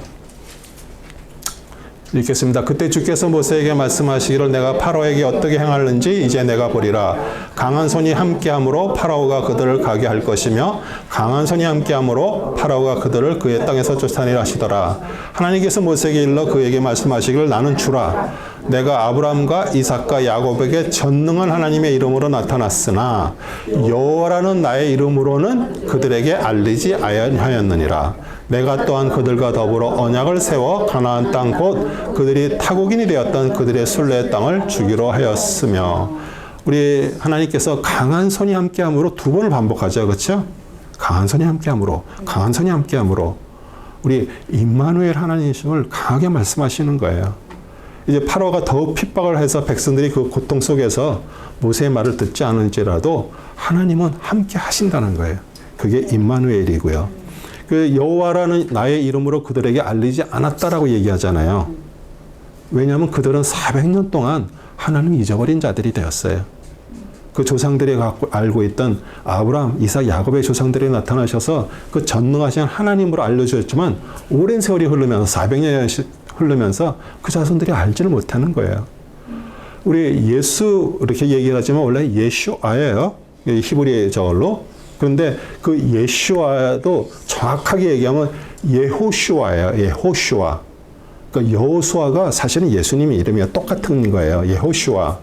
읽겠습니다. 그때 주께서 모세에게 말씀하시기를 내가 파라오에게 어떻게 행하는지 이제 내가 보리라. 강한 손이 함께함으로 파라오가 그들을 가게 할 것이며 강한 손이 함께함으로 파라오가 그들을 그의 땅에서 쫓아내려 하시더라. 하나님께서 모세에게 일러 그에게 말씀하시기를 나는 주라. 내가 아브라함과 이삭과 야곱에게 전능한 하나님의 이름으로 나타났으나 여호와라는 나의 이름으로는 그들에게 알리지 아니하였느니라. 내가 또한 그들과 더불어 언약을 세워 가나안 땅 곧 그들이 타국인이 되었던 그들의 순례의 땅을 주기로 하였으며. 우리 하나님께서 강한 손이 함께함으로 두 번을 반복하죠. 그렇죠? 강한 손이 함께함으로, 강한 손이 함께함으로. 우리 임마누엘 하나님이심을 강하게 말씀하시는 거예요. 이제 파로가 더욱 핍박을 해서 백성들이 그 고통 속에서 모세의 말을 듣지 않은지라도 하나님은 함께 하신다는 거예요. 그게 임마누엘이고요. 그 여호와라는 나의 이름으로 그들에게 알리지 않았다라고 얘기하잖아요. 왜냐하면 그들은 400년 동안 하나님을 잊어버린 자들이 되었어요. 그 조상들이 알고 있던 아브라함, 이삭, 야곱의 조상들이 나타나셔서 그 전능하신 하나님으로 알려주셨지만 오랜 세월이 흐르면서 400년이 흐르면서 그 자손들이 알지를 못하는 거예요. 우리 예수 이렇게 얘기하지만 원래 예슈아예요. 히브리 저걸로. 그런데 그 예슈아도 정확하게 얘기하면 예호슈아예요. 예호슈아. 그러니까 여호수아가 사실은 예수님의 이름이야. 똑같은 거예요. 예호슈아.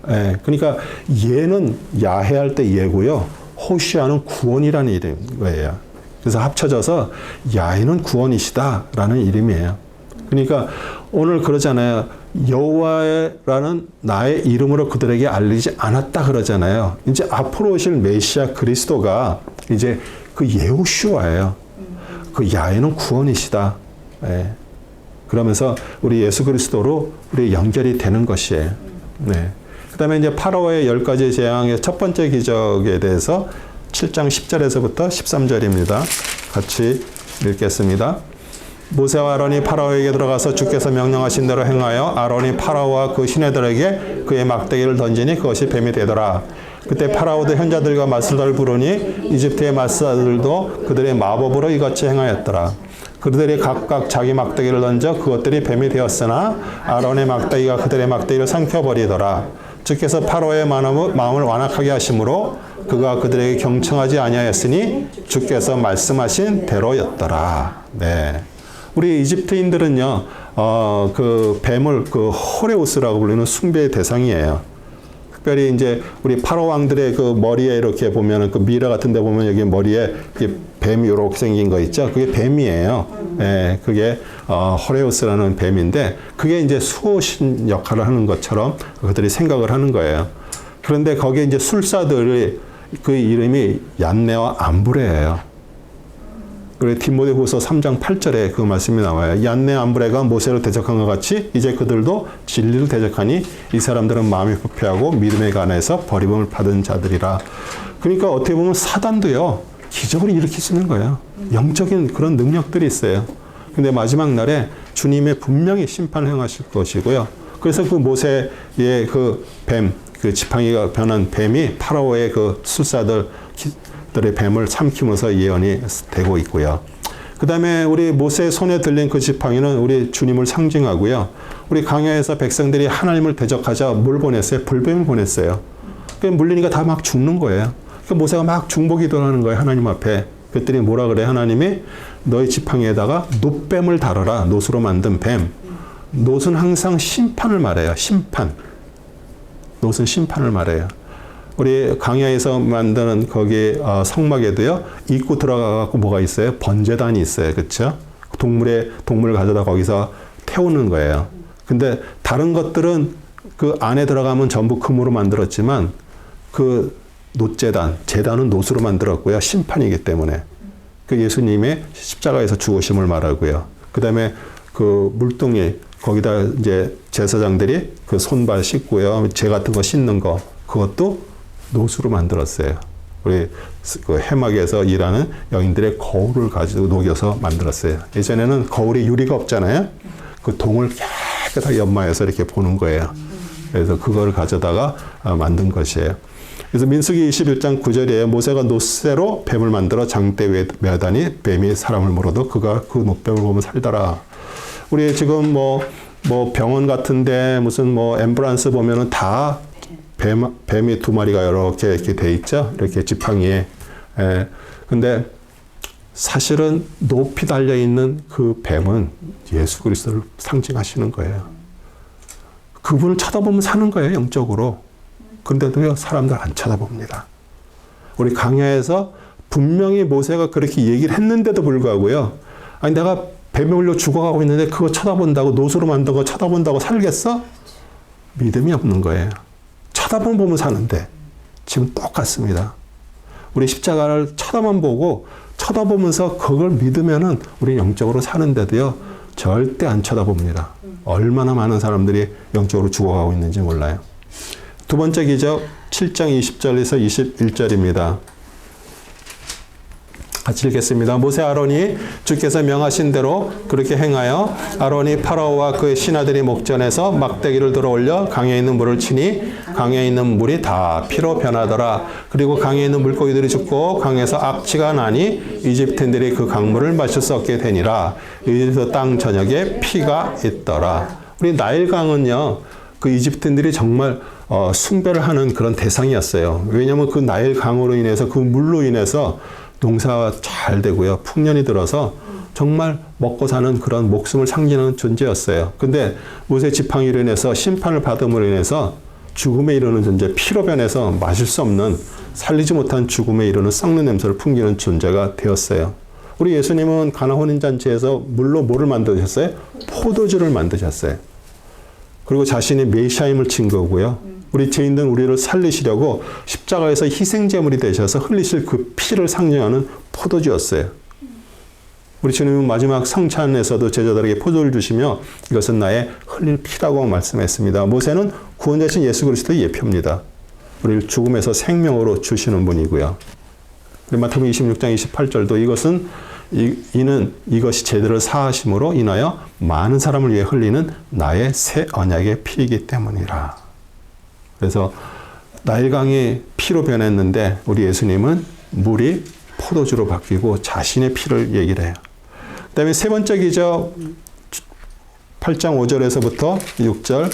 예, 그러니까 예는 야해할 때 예고요. 호시아는 구원이라는 이름인 거예요. 그래서 합쳐져서 야훼는 구원이시다라는 이름이에요. 그러니까 오늘 그러잖아요. 여호와라는 나의 이름으로 그들에게 알리지 않았다 그러잖아요. 이제 앞으로 오실 메시아 그리스도가 이제 그 예호슈아예요. 그 야훼는 구원이시다. 예. 그러면서 우리 예수 그리스도로 우리 연결이 되는 것이에요. 네. 그 다음에 이제 파라오의 10가지 재앙의 첫 번째 기적에 대해서 7장 10절에서부터 13절입니다. 같이 읽겠습니다. 모세와 아론이 파라오에게 들어가서 주께서 명령하신 대로 행하여 아론이 파라오와 그 시내들에게 그의 막대기를 던지니 그것이 뱀이 되더라. 그때 파라오도 현자들과 마술사를 부르니 이집트의 마술사들도 그들의 마법으로 이같이 행하였더라. 그들이 각각 자기 막대기를 던져 그것들이 뱀이 되었으나 아론의 막대기가 그들의 막대기를 삼켜버리더라. 주께서 파로의 마음을 완악하게 하심으로 그가 그들에게 경청하지 아니하였으니 주께서 말씀하신 대로였더라. 네. 우리 이집트인들은요, 그 뱀을 그 호레우스라고 불리는 숭배의 대상이에요. 특별히 이제 우리 파로 왕들의 그 머리에 이렇게 보면은 그 미라 같은 데 보면 여기 머리에 뱀이 이렇게 생긴 거 있죠? 그게 뱀이에요. 예, 그게 호레우스라는 뱀인데 그게 이제 수호신 역할을 하는 것처럼 그들이 생각을 하는 거예요. 그런데 거기에 이제 술사들의 그 이름이 얀네와 암브레예요. 그리고 디모데후서 3장 8절에 그 말씀이 나와요. 얀네 암브레가 모세를 대적한 것 같이 이제 그들도 진리를 대적하니 이 사람들은 마음이 부패하고 믿음에 관해서 버림을 받은 자들이라. 그러니까 어떻게 보면 사단도요. 기적을 일으킬 수 있는 거예요. 영적인 그런 능력들이 있어요. 근데 마지막 날에 주님의 분명히 심판을 행하실 것이고요. 그래서 그 모세의 그 뱀, 그 지팡이가 변한 뱀이 파라오의 그 술사들의 뱀을 삼키면서 예언이 되고 있고요. 그 다음에 우리 모세의 손에 들린 그 지팡이는 우리 주님을 상징하고요. 우리 광야에서 백성들이 하나님을 대적하자 뭘 보냈어요? 불뱀을 보냈어요. 물리니까 다 막 죽는 거예요. 모세가 막 중보기도하는 거예요. 하나님 앞에. 그랬더니 뭐라 그래? 하나님이 너희 지팡이에다가 놋뱀을 달아라. 놋으로 만든 뱀. 놋은 항상 심판을 말해요. 심판. 놋은 심판을 말해요. 우리 광야에서 만드는 거기 성막에도요. 입구 들어가갖고 뭐가 있어요? 번제단이 있어요. 그렇죠? 동물을 가져다 거기서 태우는 거예요. 근데 다른 것들은 그 안에 들어가면 전부 금으로 만들었지만 그 놋제단, 제단은 놋으로 만들었고요. 심판이기 때문에. 그 예수님의 십자가에서 죽으심을 말하고요. 그 다음에 그 물동이 거기다 이제 제사장들이 그 손발 씻고요. 재 같은 거 씻는 거 그것도 놋으로 만들었어요. 우리 그 해막에서 일하는 여인들의 거울을 가지고 녹여서 만들었어요. 예전에는 거울에 유리가 없잖아요. 그 동을 깨끗하게 연마해서 이렇게 보는 거예요. 그래서 그거를 가져다가 만든 것이에요. 그래서 민수기 21장 9절에 모세가 놋새로 뱀을 만들어 장대 위에 매다니 뱀이 사람을 물어도 그가 그 놋뱀을 보면 살더라. 우리 지금 뭐 병원 같은데 무슨 뭐 앰뷸런스 보면은 다 뱀이 두 마리가 이렇게 돼 있죠. 이렇게 지팡이에. 근데 사실은 높이 달려 있는 그 뱀은 예수 그리스도를 상징하시는 거예요. 그분을 쳐다보면 사는 거예요, 영적으로. 그런데도요, 사람들 안 쳐다봅니다. 우리 강야에서 분명히 모세가 그렇게 얘기를 했는데도 불구하고요. 아니, 내가 배명을로 죽어가고 있는데 그거 쳐다본다고, 노수로 만든 거 쳐다본다고 살겠어? 믿음이 없는 거예요. 쳐다보면 사는데. 지금 똑같습니다. 우리 십자가를 쳐다만 보고 쳐다보면서 그걸 믿으면은 우리 영적으로 사는데도요, 절대 안 쳐다봅니다. 얼마나 많은 사람들이 영적으로 죽어가고 있는지 몰라요. 두 번째 기적 7장 20절에서 21절입니다. 같이 읽겠습니다. 모세 아론이 주께서 명하신 대로 그렇게 행하여 아론이 파라오와 그의 신하들이 목전에서 막대기를 들어 올려 강에 있는 물을 치니 강에 있는 물이 다 피로 변하더라. 그리고 강에 있는 물고기들이 죽고 강에서 악취가 나니 이집트인들이 그 강물을 마실 수 없게 되니라. 이집트 땅 전역에 피가 있더라. 우리 나일강은요, 그 이집트인들이 정말 숭배를 하는 그런 대상이었어요. 왜냐하면 그 나일강으로 인해서, 그 물로 인해서 농사가 잘 되고요. 풍년이 들어서 정말 먹고 사는 그런 목숨을 상징하는 존재였어요. 근데 모세 지팡이로 인해서 심판을 받음으로 인해서 죽음에 이르는 존재, 피로 변해서 마실 수 없는, 살리지 못한 죽음에 이르는 썩는 냄새를 풍기는 존재가 되었어요. 우리 예수님은 가나 혼인잔치에서 물로 뭐를 만드셨어요? 포도주를 만드셨어요. 그리고 자신이 메시아임을 증거고요. 우리 죄인들 우리를 살리시려고 십자가에서 희생제물이 되셔서 흘리실 그 피를 상징하는 포도주였어요. 우리 주님은 마지막 성찬에서도 제자들에게 포도를 주시며 이것은 나의 흘릴 피라고 말씀했습니다. 모세는 구원자신 예수 그리스도의 예표입니다. 우리를 죽음에서 생명으로 주시는 분이고요. 마태복음 26장 28절도 이는 이것이 제대로 사하심으로 인하여 많은 사람을 위해 흘리는 나의 새 언약의 피이기 때문이라. 그래서 나일강이 피로 변했는데 우리 예수님은 물이 포도주로 바뀌고 자신의 피를 얘기를 해요. 그 다음에 세 번째 기적 8장 5절에서부터 6절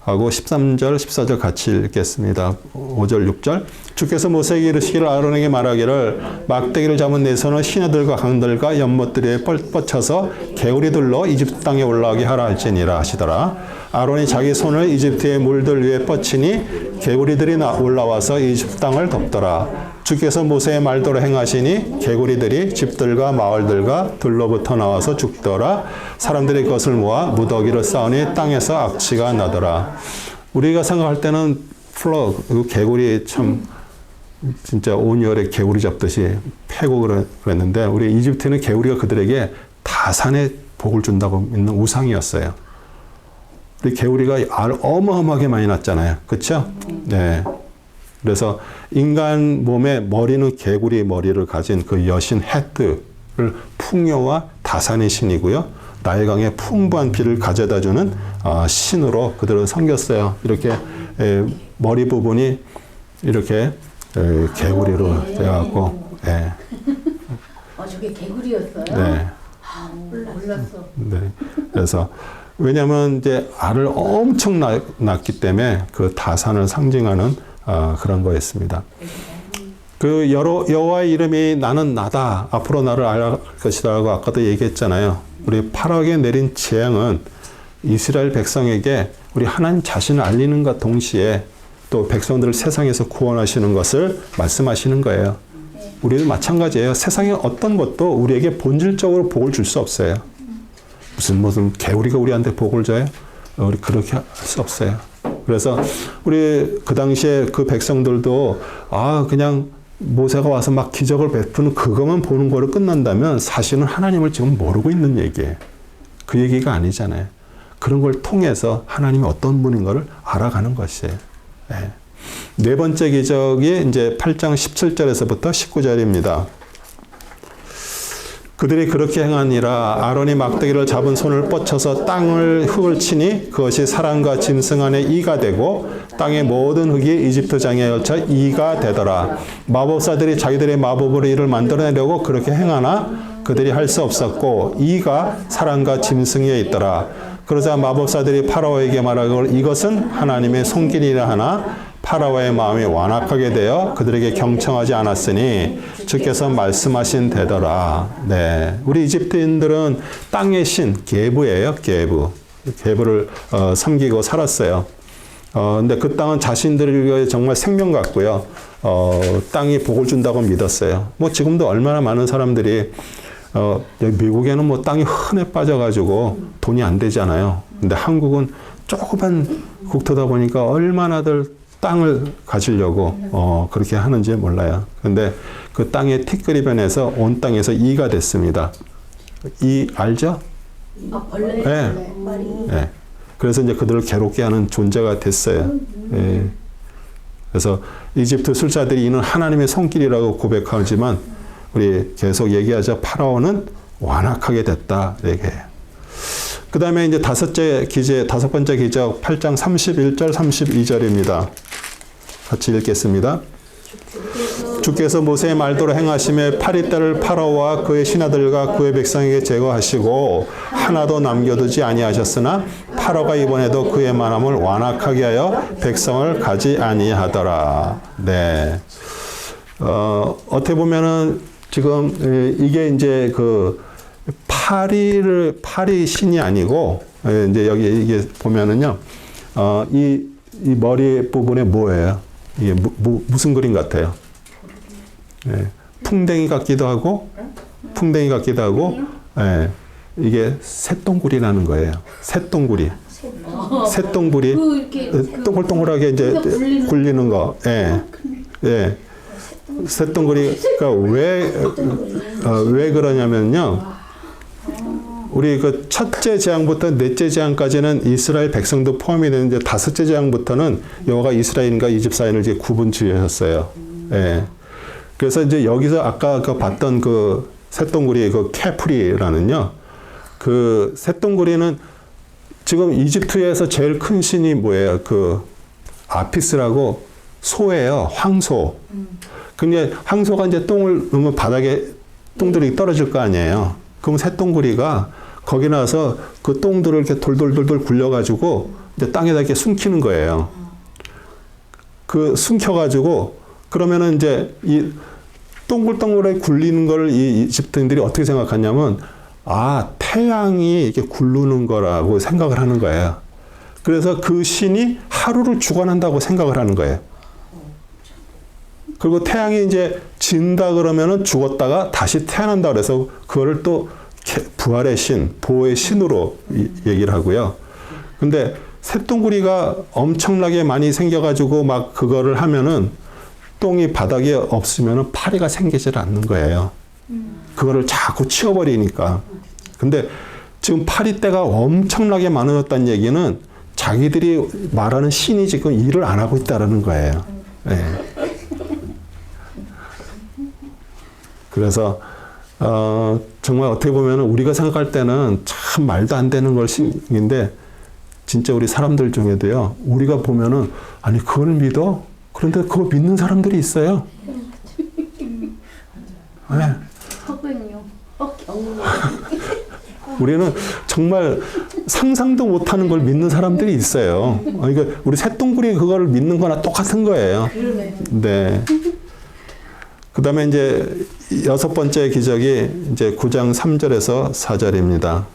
하고 13절, 14절 같이 읽겠습니다. 5절, 6절. 주께서 모세에게 이르시기를 아론에게 말하기를 막대기를 잡은 내 손을 시내들과 강들과 연못들에 뻗쳐서 개구리들로 이집트 땅에 올라오게 하라 할지니라 하시더라. 아론이 자기 손을 이집트의 물들 위에 뻗치니 개구리들이 올라와서 이집트 땅을 덮더라. 주께서 모세의 말대로 행하시니 개구리들이 집들과 마을들과 들로부터 나와서 죽더라. 사람들이 그것을 모아 무더기를 쌓으니 땅에서 악취가 나더라. 우리가 생각할 때는 플러그, 개구리 참 진짜 온열에 개구리 잡듯이 패고 그랬는데 우리 이집트는 개구리가 그들에게 다산의 복을 준다고 믿는 우상이었어요. 우리 개구리가 알 어마어마하게 많이 났잖아요. 그렇죠? 네. 그래서 인간 몸의 머리는 개구리 머리를 가진 그 여신 헤트를 풍요와 다산의 신이고요. 나일강의 풍부한 피를 가져다주는 신으로 그들을 섬겼어요. 이렇게 머리 부분이 이렇게 개구리로 되어갖고. 네. 저게 개구리였어요? 네. 아, 몰랐어. 네. 그래서 왜냐하면 이제 알을 엄청 낳기 때문에 그 다산을 상징하는 그런 거였습니다. 그 여호와의 이름이 나는 나다. 앞으로 나를 알 것이다라고 아까도 얘기했잖아요. 우리 파라오에 내린 재앙은 이스라엘 백성에게 우리 하나님 자신을 알리는 것 동시에 또 백성들을 세상에서 구원하시는 것을 말씀하시는 거예요. 우리도 마찬가지예요. 세상의 어떤 것도 우리에게 본질적으로 복을 줄 수 없어요. 무슨 개구리가 우리한테 복을 줘요? 우리 그렇게 할 수 없어요. 그래서 우리 그 당시에 그 백성들도 그냥 모세가 와서 막 기적을 베푸는 그것만 보는 거로 끝난다면 사실은 하나님을 지금 모르고 있는 얘기예요. 그 얘기가 아니잖아요. 그런 걸 통해서 하나님이 어떤 분인 거를 알아가는 것이에요. 네. 네 번째 기적이 이제 8장 17절에서부터 19절입니다. 그들이 그렇게 행하니라. 아론이 막대기를 잡은 손을 뻗쳐서 흙을 치니 그것이 사람과 짐승 안에 이가 되고 땅의 모든 흙이 이집트 장에 걸쳐 이가 되더라. 마법사들이 자기들의 마법으로 이를 만들어내려고 그렇게 행하나 그들이 할 수 없었고 이가 사람과 짐승에 있더라. 그러자 마법사들이 파라오에게 말하기를 이것은 하나님의 손길이라 하나 파라오의 마음이 완악하게 되어 그들에게 경청하지 않았으니 주께서 말씀하신 되더라. 네, 우리 이집트인들은 땅의 신 게부예요. 게부를 섬기고 살았어요. 근데 그 땅은 자신들에게 정말 생명 같고요. 땅이 복을 준다고 믿었어요. 뭐 지금도 얼마나 많은 사람들이 여기 미국에는 뭐 땅이 흔해 빠져가지고 돈이 안 되잖아요. 근데 한국은 조그만 국토다 보니까 얼마나들 땅을 가지려고 그렇게 하는지 몰라요. 근데 그 땅의 티끌이 변해서 온 땅에서 이가 됐습니다. 이 알죠? 벌레. 네. 머리. 예. 그래서 이제 그들을 괴롭게 하는 존재가 됐어요. 예. 그래서 이집트 술사들이 이는 하나님의 손길이라고 고백하지만 우리 계속 얘기하자 파라오는 완악하게 됐다. 얘기해요. 그 다음에 이제 다섯 번째 기적 8장 31절 32절입니다. 같이 읽겠습니다. 주께서 모세의 말대로 행하심에 파리떼를 파라오와 그의 신하들과 그의 백성에게 제거하시고 하나도 남겨두지 아니하셨으나 파라오가 이번에도 그의 만함을 완악하게 하여 백성을 가지 아니하더라. 네. 어떻게 보면은 지금 이게 이제 그 파리 신이 아니고 이제 여기 이게 보면은요. 이 머리 부분에 뭐예요? 이게 무슨 그림 같아요? 예, 풍뎅이 같기도 하고, 예, 이게 새똥구리라는 거예요. 새똥구리. 새똥구리. 동글동글하게 이제 굴리는 거. 예. 예. 새똥구리가 왜 그러냐면요. 우리 그 첫째 재앙부터 넷째 재앙까지는 이스라엘 백성도 포함이 되는데 다섯째 재앙부터는 여호와가 이스라엘인과 이집 사이를 이제 구분 지으셨어요. 예. 그래서 이제 여기서 아까 그 봤던 그 새똥구리 그 케프리라는요. 그 새똥구리는 지금 이집트에서 제일 큰 신이 뭐예요? 그 아피스라고 소예요. 황소. 근데 황소가 이제 똥을 넣으면 바닥에 똥들이 떨어질 거 아니에요. 그럼 새똥구리가 거기 나와서 그 똥들을 이렇게 돌돌돌돌 굴려가지고 이제 땅에다 이렇게 숨기는 거예요. 그 숨겨가지고 그러면은 이제 이 동글동글하게 굴리는 걸 이 이집트인들이 어떻게 생각하냐면 태양이 이렇게 굴르는 거라고 생각을 하는 거예요. 그래서 그 신이 하루를 주관한다고 생각을 하는 거예요. 그리고 태양이 이제 진다 그러면은 죽었다가 다시 태어난다 그래서 그거를 또 부활의 신, 보호의 신으로 얘기를 하고요. 근데 새똥구리가 엄청나게 많이 생겨가지고 막 그거를 하면은 똥이 바닥에 없으면은 파리가 생기질 않는 거예요. 그거를 자꾸 치워버리니까. 근데 지금 파리떼가 엄청나게 많아졌다는 얘기는 자기들이 말하는 신이 지금 일을 안 하고 있다는 거예요. 네. 그래서 정말 어떻게 보면 우리가 생각할 때는 참 말도 안 되는 걸 신인데 진짜 우리 사람들 중에도요. 우리가 보면은 아니 그걸 믿어? 그런데 그거 믿는 사람들이 있어요. 네. 서백요. 경우. 우리는 정말 상상도 못하는 걸 믿는 사람들이 있어요. 그러니까 우리 새똥구리 그거를 믿는 거나 똑같은 거예요. 네. 그 다음에 이제 여섯 번째 기적이 이제 9장 3절에서 4절입니다.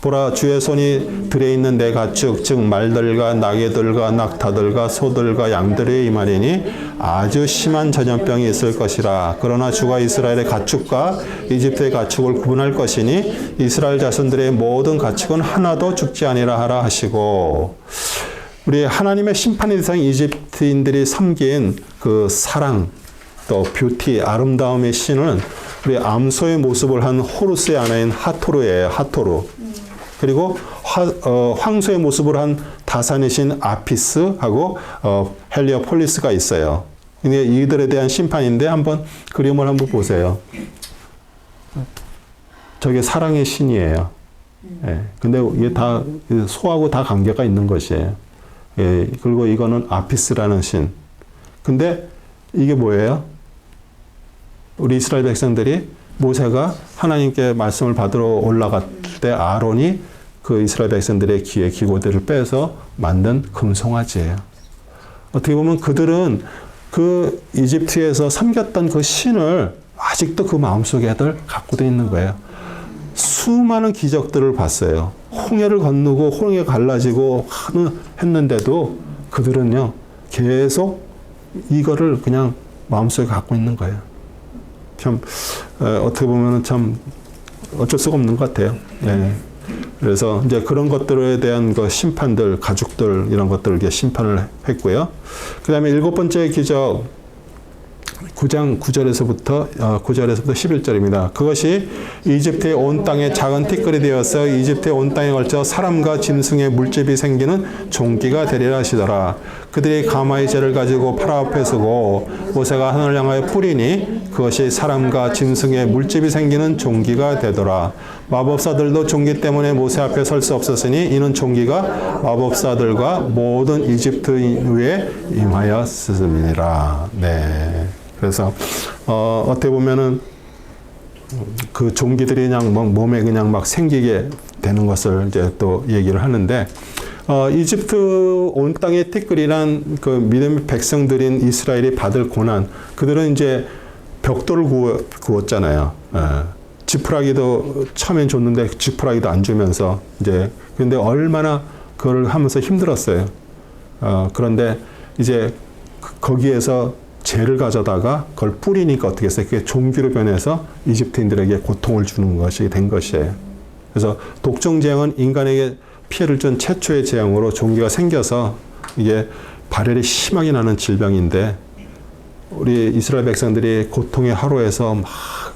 보라 주의 손이 들에 있는 내 가축 즉 말들과 나귀들과 낙타들과 소들과 양들의 이말이니 아주 심한 전염병이 있을 것이라. 그러나 주가 이스라엘의 가축과 이집트의 가축을 구분할 것이니 이스라엘 자손들의 모든 가축은 하나도 죽지 아니라 하라 하시고. 우리 하나님의 심판의 대상 이집트인들이 섬긴 그 사랑 또 뷰티 아름다움의 신은 우리 암소의 모습을 한 호루스의 아내인 하토르예요. 하토르. 그리고 황소의 모습을 한 다산의 신 아피스하고 헬리오폴리스가 있어요. 근데 이들에 대한 심판인데 한번 그림을 한번 보세요. 저게 사랑의 신이에요. 예. 근데 이게 다 소하고 다 관계가 있는 것이에요. 예. 그리고 이거는 아피스라는 신. 근데 이게 뭐예요? 우리 이스라엘 백성들이 모세가 하나님께 말씀을 받으러 올라갈 때 아론이 그 이스라엘 백성들의 귀에 기고들을 빼서 만든 금송아지예요. 어떻게 보면 그들은 그 이집트에서 섬겼던 그 신을 아직도 그 마음속에 갖고 있는 거예요. 수많은 기적들을 봤어요. 홍해를 건너고 홍해 갈라지고 했는데도 그들은요 계속 이거를 그냥 마음속에 갖고 있는 거예요. 참 어떻게 보면 참 어쩔 수가 없는 것 같아요. 네. 그래서 이제 그런 것들에 대한 그 심판들, 가족들 이런 것들을 심판을 했고요. 그 다음에 7번째 기적 9장 9절에서부터 11절입니다. 그것이 이집트의 온 땅에 작은 티끌이 되어서 이집트의 온 땅에 걸쳐 사람과 짐승의 물집이 생기는 종기가 되리라 하시더라. 그들이 가마의 재를 가지고 파라오 앞에 서고 모세가 하늘을 향하여 뿌리니 그것이 사람과 짐승의 물집이 생기는 종기가 되더라. 마법사들도 종기 때문에 모세 앞에 설 수 없었으니 이는 종기가 마법사들과 모든 이집트인 위에 임하였음이니라. 네. 그래서 어떻게 보면은 그 종기들이 그냥 몸에 그냥 막 생기게 되는 것을 이제 또 얘기를 하는데 이집트 온 땅의 티끌이란 그 믿음의 백성들인 이스라엘이 받을 고난, 그들은 이제 벽돌을 구웠잖아요. 지푸라기도 처음엔 줬는데 지푸라기도 안 주면서 이제 근데 얼마나 그걸 하면서 힘들었어요. 그런데 이제 거기에서 재를 가져다가 그걸 뿌리니까 어떻게 했어요? 그게 종기로 변해서 이집트인들에게 고통을 주는 것이 된 것이에요. 그래서 독종재앙은 인간에게 피해를 준 최초의 재앙으로 종기가 생겨서 이게 발열이 심하게 나는 질병인데 우리 이스라엘 백성들이 고통의 하루에서 막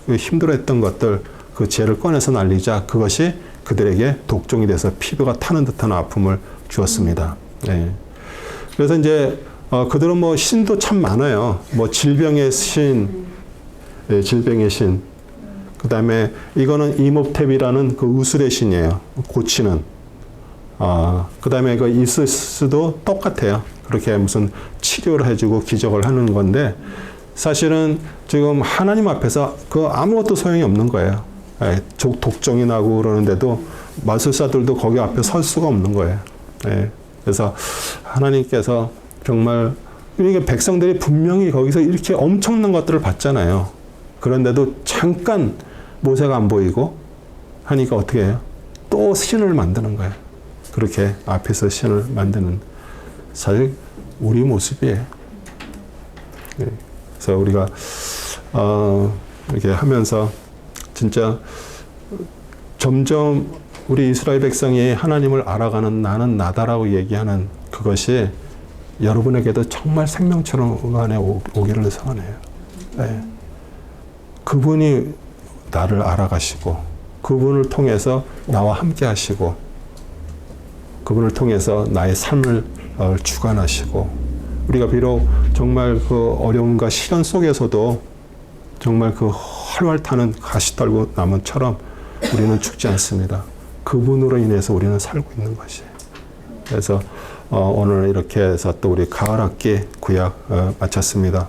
힘들어했던 것들 그 재를 꺼내서 날리자 그것이 그들에게 독종이 돼서 피부가 타는 듯한 아픔을 주었습니다. 네. 그래서 이제 그들은 뭐 신도 참 많아요. 뭐 질병의 신, 네, 질병의 신. 그 다음에 이거는 이모탭이라는 그 의술의 신이에요. 고치는. 그 다음에 그 이시스도 똑같아요. 그렇게 무슨 치료를 해주고 기적을 하는 건데 사실은 지금 하나님 앞에서 그 아무것도 소용이 없는 거예요. 예, 독종이 나고 그러는데도 마술사들도 거기 앞에 설 수가 없는 거예요. 예, 그래서 하나님께서 정말 그러니까 백성들이 분명히 거기서 이렇게 엄청난 것들을 봤잖아요. 그런데도 잠깐 모세가 안 보이고 하니까 어떻게 해요? 또 신을 만드는 거예요. 그렇게 앞에서 신을 만드는 사실 우리 모습이에요. 그래서 우리가 이렇게 하면서 진짜 점점 우리 이스라엘 백성이 하나님을 알아가는 나는 나다라고 얘기하는 그것이 여러분에게도 정말 생명처럼 안에 오기를 소원해요. 네. 그분이 나를 알아가시고 그분을 통해서 나와 함께 하시고 그분을 통해서 나의 삶을 주관하시고 우리가 비록 정말 그 어려움과 시련 속에서도 정말 그 활활 타는 가시 떨고 나무처럼 우리는 죽지 않습니다. 그분으로 인해서 우리는 살고 있는 것이에요. 그래서 오늘 이렇게 해서 또 우리 가을 학기 구약 마쳤습니다.